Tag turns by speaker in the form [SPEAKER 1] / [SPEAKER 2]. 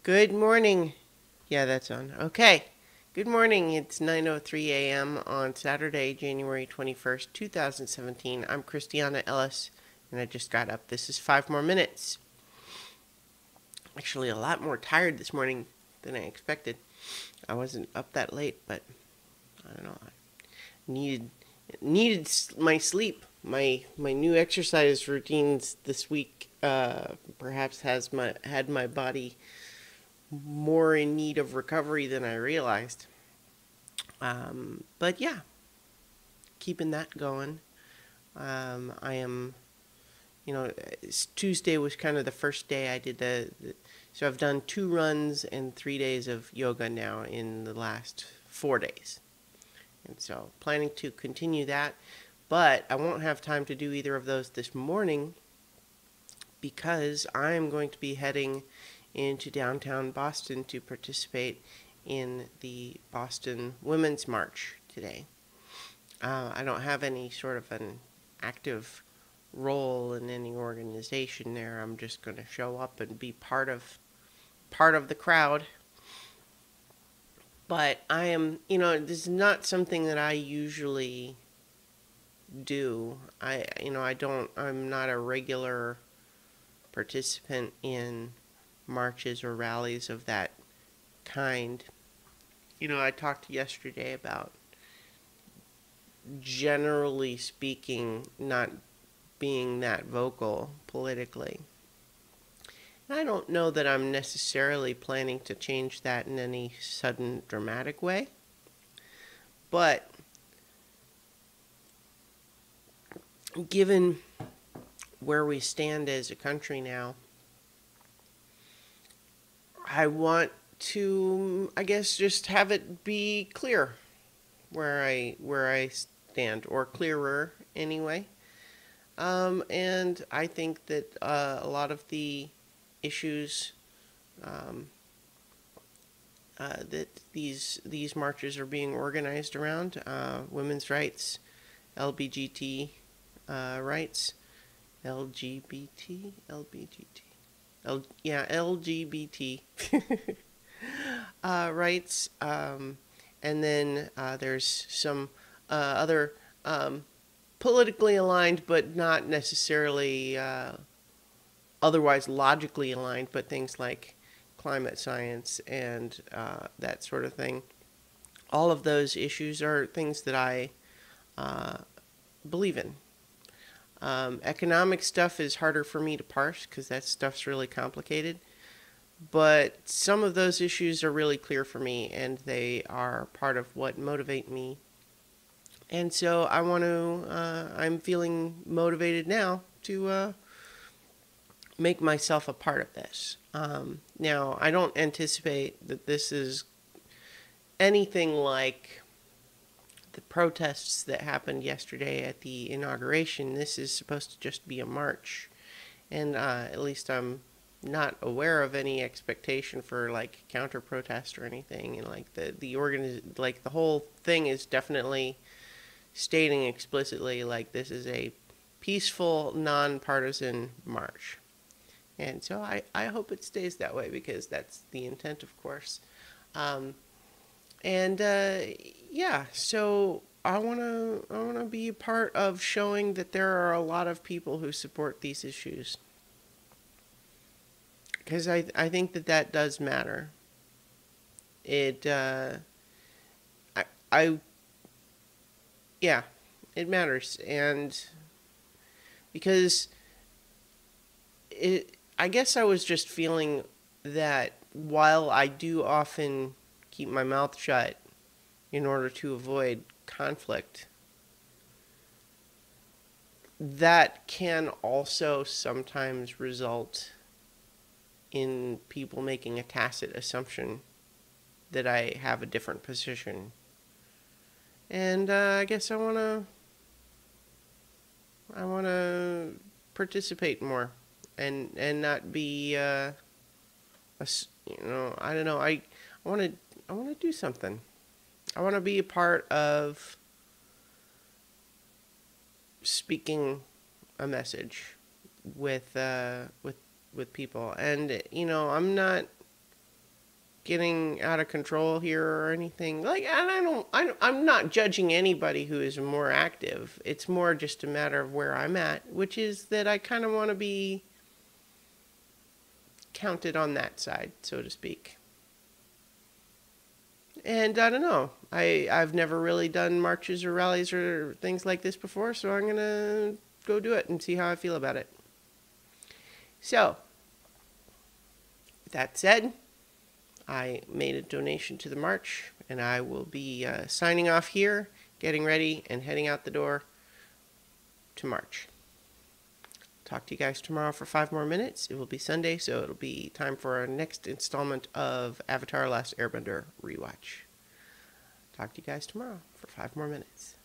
[SPEAKER 1] Good morning. Yeah, that's on. Okay. Good morning. It's 9:03 a.m. on Saturday, January 21st, 2017. I'm Christiana Ellis and I just got up. This is 5 more minutes. Actually, a lot more tired this morning than I expected. I wasn't up that late, but I don't know. I needed my sleep. My new exercise routines this week perhaps has my had my body more in need of recovery than I realized. But yeah, keeping that going. I am, Tuesday was kind of the first day I did so I've done 2 runs and 3 days of yoga now in the last 4 days. And so planning to continue that, but I won't have time to do either of those this morning because I'm going to be heading into downtown Boston to participate in the Boston Women's March today. I don't have any sort of an active role in any organization there. I'm just going to show up and be part of the crowd. But I am, this is not something that I usually do. I'm not a regular participant in marches or rallies of that kind. I talked yesterday about, generally speaking, not being that vocal politically. And I don't know that I'm necessarily planning to change that in any sudden dramatic way, but given where we stand as a country now, I want to, I guess, just have it be clear where I stand, or clearer anyway. And I think that a lot of the issues that these marches are being organized around, women's rights, LBGT rights, LGBT, LBGT, yeah, LGBT rights, and then there's some other politically aligned, but not necessarily otherwise logically aligned, but things like climate science and that sort of thing. All of those issues are things that I uh, believe in. Economic stuff is harder for me to parse because that stuff's really complicated. But some of those issues are really clear for me, and they are part of what motivate me. And so I'm feeling motivated now to make myself a part of this. Now, I don't anticipate that this is anything like the protests that happened yesterday at the inauguration. This is supposed to just be a march. And at least I'm not aware of any expectation for like counter protest or anything. And like the whole thing is definitely stating explicitly like this is a peaceful, nonpartisan march. And so I hope it stays that way because that's the intent, of course. Um, and yeah, so I wanna be a part of showing that there are a lot of people who support these issues because I think that does matter. It I yeah, it matters, and because I guess I was just feeling that while I do often keep my mouth shut in order to avoid conflict, that can also sometimes result in people making a tacit assumption that I have a different position. And I guess I want to participate more and not be I don't know. I want to I want to do something. I want to be a part of speaking a message with with people. And I'm not getting out of control here or anything. Like, and I'm not judging anybody who is more active. It's more just a matter of where I'm at, which is that I kind of want to be counted on that side, so to speak. And I don't know. I've never really done marches or rallies or things like this before, so I'm going to go do it and see how I feel about it. So, with that said, I made a donation to the march, and I will be signing off here, getting ready, and heading out the door to march. Talk to you guys tomorrow for 5 more minutes. It will be Sunday, so it'll be time for our next installment of Avatar: Last Airbender rewatch. Talk to you guys tomorrow for 5 more minutes.